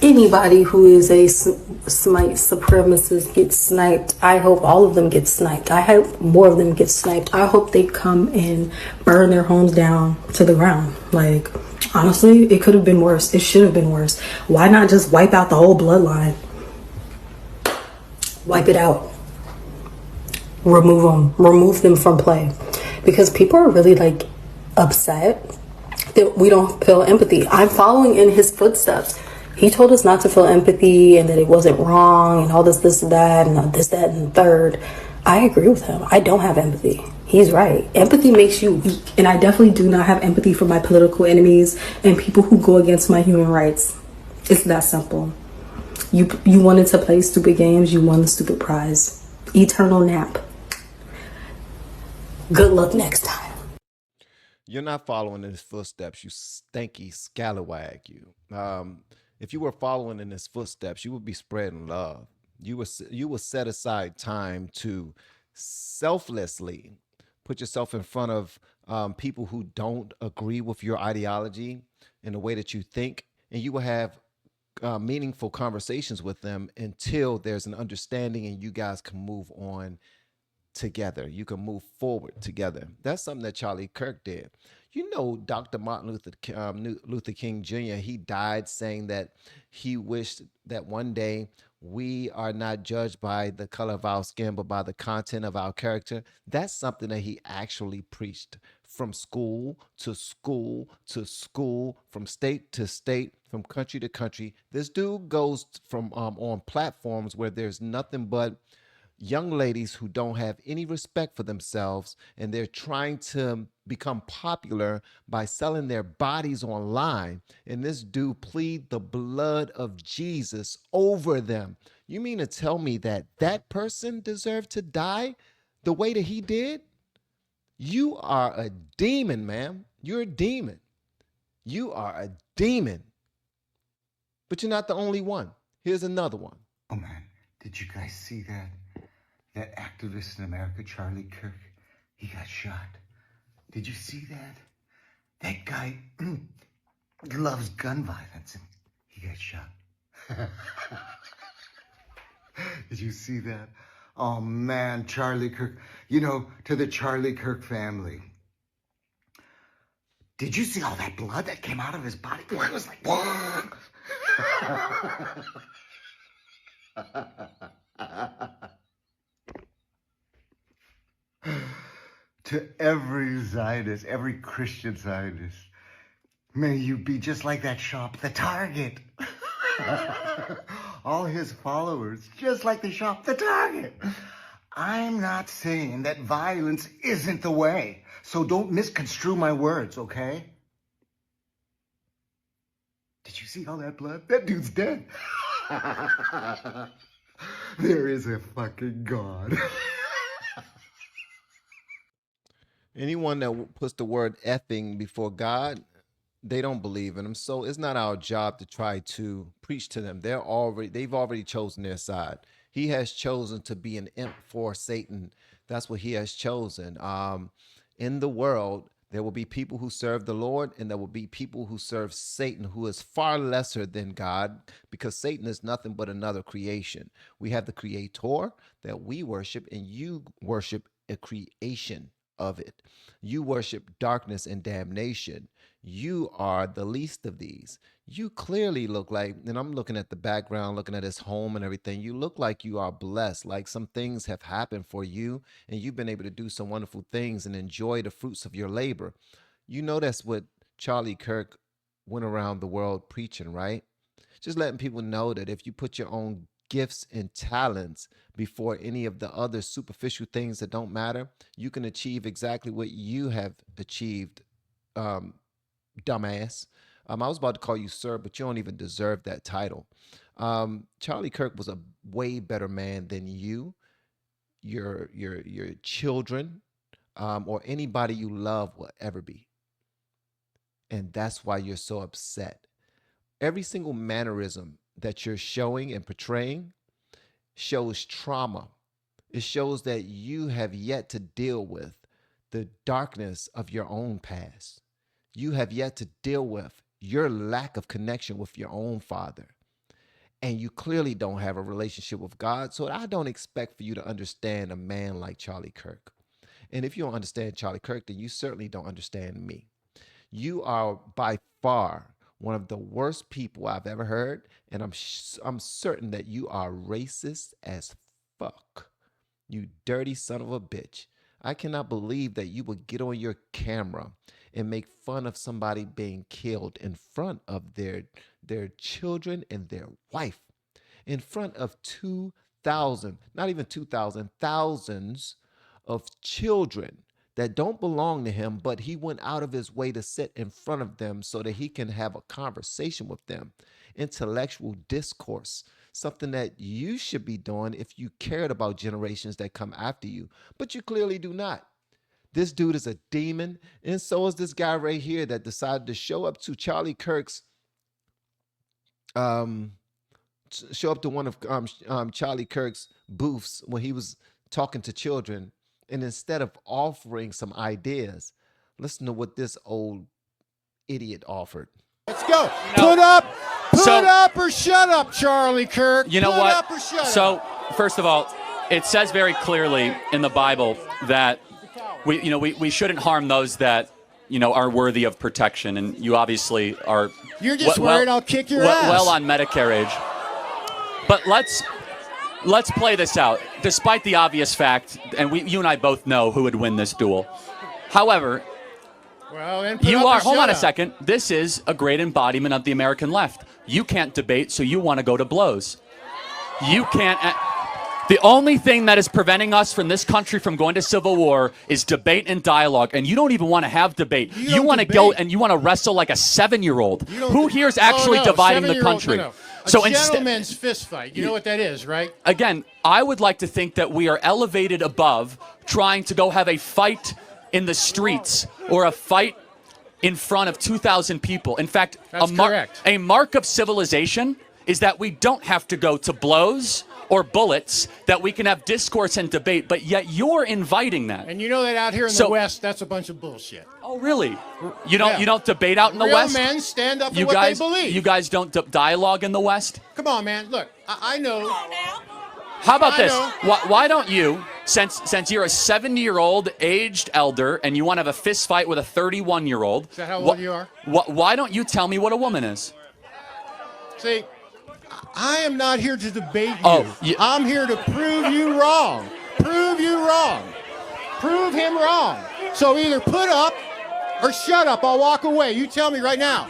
Anybody who is a white supremacist gets sniped. I hope all of them get sniped. I hope more of them get sniped. I hope they come and burn their homes down to the ground. Like, honestly, it could have been worse. It should have been worse. Why not just wipe out the whole bloodline? Wipe it out. Remove them from play. Because people are really like upset that we don't feel empathy. I'm following in his footsteps. He told us not to feel empathy and that it wasn't wrong and all this, and that, and this, that, and the third. I agree with him. I don't have empathy. He's right. Empathy makes you weak. And I definitely do not have empathy for my political enemies and people who go against my human rights. It's that simple. You wanted to play stupid games. You won the stupid prize. Eternal nap. Good luck next time. You're not following in his footsteps, you stanky scallywag. If you were following in his footsteps, you would be spreading love. You would set aside time to selflessly put yourself in front of people who don't agree with your ideology in the way that you think, and you will have meaningful conversations with them until there's an understanding and you guys can move on together. You can move forward together. That's something that Charlie Kirk did. You know, Dr. Martin Luther King Jr., he died saying that he wished that one day we are not judged by the color of our skin, but by the content of our character. That's something that he actually preached from school to school to school, from state to state, from country to country. This dude goes from on platforms where there's nothing but young ladies who don't have any respect for themselves, and they're trying to become popular by selling their bodies online, and this dude plead the blood of Jesus over them. You mean to tell me that that person deserved to die the way that he did? You are a demon, man. You're a demon. You are a demon. But you're not the only one. Here's another one. Oh man, did you guys see that? That activist in America, Charlie Kirk, he got shot. Did you see that? That guy loves gun violence and he got shot. Did you see that? Oh man, Charlie Kirk. You know, to the Charlie Kirk family. Did you see all that blood that came out of his body? It was like, whoa. To every Zionist, every Christian Zionist, may you be just like that shop, the Target. All his followers, just like the shop, the Target. I'm not saying that violence isn't the way, so don't misconstrue my words, okay? Did you see all that blood? That dude's dead. There is a fucking God. Anyone that puts the word effing before God, they don't believe in him. So it's not our job to try to preach to them. They've already chosen their side. He has chosen to be an imp for Satan. That's what he has chosen. In the world, there will be people who serve the Lord, and there will be people who serve Satan, who is far lesser than God, because Satan is nothing but another creation. We have the creator that we worship, and you worship a creation of it. You worship darkness and damnation. You are the least of these. You clearly look like, and I'm looking at the background, looking at his home and everything, you look like you are blessed, like some things have happened for you, and you've been able to do some wonderful things and enjoy the fruits of your labor. You know that's what Charlie Kirk went around the world preaching, right? Just letting people know that if you put your own gifts and talents before any of the other superficial things that don't matter, you can achieve exactly what you have achieved, dumbass. I was about to call you sir, but you don't even deserve that title. Charlie Kirk was a way better man than you, your children, or anybody you love will ever be. And that's why you're so upset. Every single mannerism that you're showing and portraying shows trauma. It shows that you have yet to deal with the darkness of your own past. You have yet to deal with your lack of connection with your own father. and you clearly don't have a relationship with God. So I don't expect for you to understand a man like Charlie Kirk. And if you don't understand Charlie Kirk, then you certainly don't understand me. You are by far one of the worst people I've ever heard, and I'm certain that you are racist as fuck. You dirty son of a bitch. I cannot believe that you would get on your camera and make fun of somebody being killed in front of their children and their wife, in front of 2,000, not even 2,000, thousands of children that don't belong to him, but he went out of his way to sit in front of them so that he can have a conversation with them. Intellectual discourse, something that you should be doing if you cared about generations that come after you, but you clearly do not. This dude is a demon, and so is this guy right here that decided to show up to Charlie Kirk's show up to one of Charlie Kirk's booths when he was talking to children, and instead of offering some ideas, listen to what this old idiot offered. Let's go. Put up or shut up, Charlie Kirk. You know Put what? up or shut So, up. first of all, it says very clearly in the Bible that we shouldn't harm those that are worthy of protection, and you obviously are. You're just worried I'll kick your ass. Well on Medicare age. But let's play this out. Despite the obvious fact, and you and I both know who would win this duel. However, well, then hold on a second. This is a great embodiment of the American left. You can't debate, so you want to go to blows. You can't. The only thing that is preventing us from this country from going to civil war is debate and dialogue, and you don't even want to have debate. You want to go and you want to wrestle like a 7-year-old. Who here is actually dividing the country? No. So a gentleman's fist fight. You know what that is, right? Again, I would like to think that we are elevated above trying to go have a fight in the streets or a fight in front of 2,000 people. In fact, a mark of civilization is that we don't have to go to blows or bullets, that we can have discourse and debate, but yet you're inviting that. And you know that out here in the West, that's a bunch of bullshit. Oh, really? You don't debate out in the West? Real men stand up for what they believe. You guys don't dialogue in the West? Come on, man. Look, I know. How about this? Why don't you, since you're a 70-year-old aged elder and you want to have a fist fight with a 31-year-old? Is that how old you are? Why don't you tell me what a woman is? See, I am not here to debate you. I'm here to prove you wrong. Prove you wrong. Prove him wrong. So either put up or shut up. I'll walk away. You tell me right now.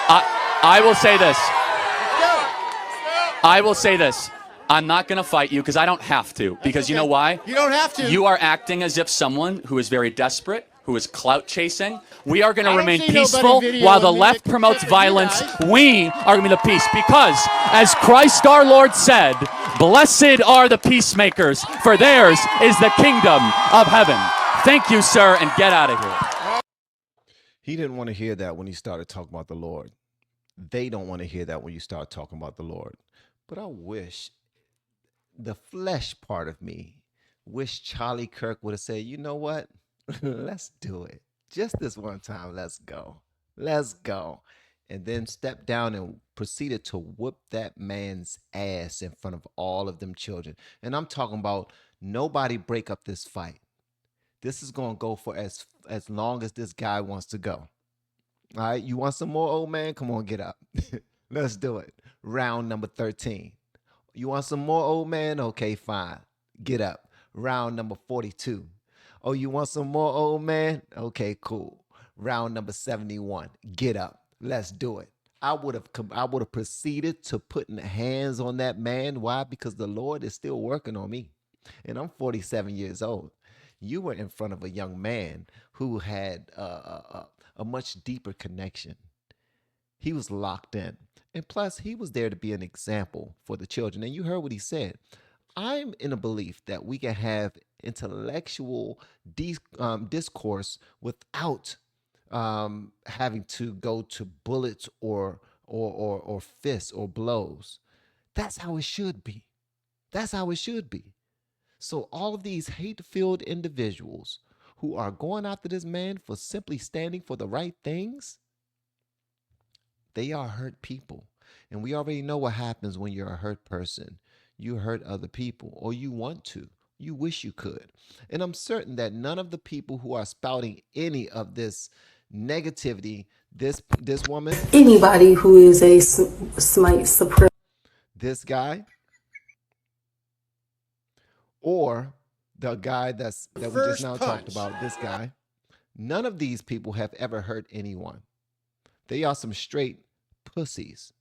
I will say this. I will say this. I'm not going to fight you because I don't have to. Because you know why? You don't have to. You are acting as if someone who is very desperate, who is clout chasing. We are going to remain peaceful while the left promotes violence. We are going to be the peace because, as Christ our Lord said, blessed are the peacemakers, for theirs is the kingdom of heaven. Thank you, sir, and get out of here. He didn't want to hear that when he started talking about the Lord. They don't want to hear that when you start talking about the Lord. But I wish the flesh part of me wish Charlie Kirk would have said, you know what? Let's do it. Just this one time, let's go. Let's go. And then stepped down and proceeded to whoop that man's ass in front of all of them children. And I'm talking about nobody break up this fight. This is going to go for as long as this guy wants to go. All right, you want some more, old man? Come on, get up. Let's do it. Round number 13. You want some more, old man? Okay, fine. Get up. Round number 42. Oh, you want some more, old man? Okay, cool. Round number 71. Get up. Let's do it. I would have proceeded to putting hands on that man. Why? Because the Lord is still working on me. And I'm 47 years old. You were in front of a young man who had a much deeper connection. He was locked in. And plus, he was there to be an example for the children. And you heard what he said. I'm in a belief that we can have intellectual discourse without having to go to bullets or fists or blows. That's how it should be. That's how it should be. So all of these hate-filled individuals who are going after this man for simply standing for the right things, they are hurt people. And we already know what happens when you're a hurt person. You hurt other people, or you want to. You wish you could. And I'm certain that none of the people who are spouting any of this negativity, this woman, Anybody who is a smite supreme, this guy, or the guy that we just now talked about, this guy, none of these people have ever hurt anyone. They are some straight pussies.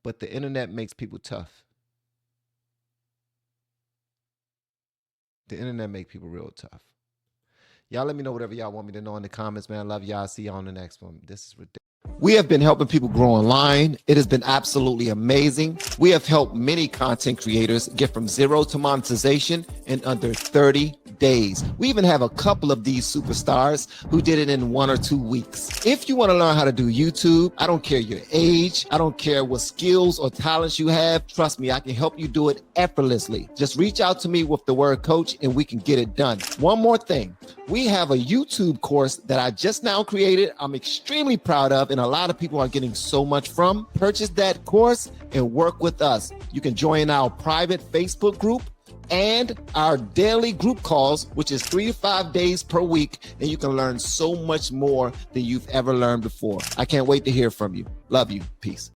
But the internet makes people tough. The internet make people real tough. Y'all let me know whatever y'all want me to know in the comments, man. I love y'all. See y'all on the next one. This is ridiculous. We have been helping people grow online. It has been absolutely amazing. We have helped many content creators get from zero to monetization in under 30 days. We even have a couple of these superstars who did it in 1 or 2 weeks. If you want to learn how to do YouTube, I don't care your age, I don't care what skills or talents you have. Trust me, I can help you do it effortlessly. Just reach out to me with the word coach and we can get it done. One more thing. We have a YouTube course that I just now created. I'm extremely proud of, and a lot of people are getting so much from. Purchase that course and work with us. You can join our private Facebook group and our daily group calls, which is 3 to 5 days per week, and you can learn so much more than you've ever learned before. I can't wait to hear from you. Love you. Peace.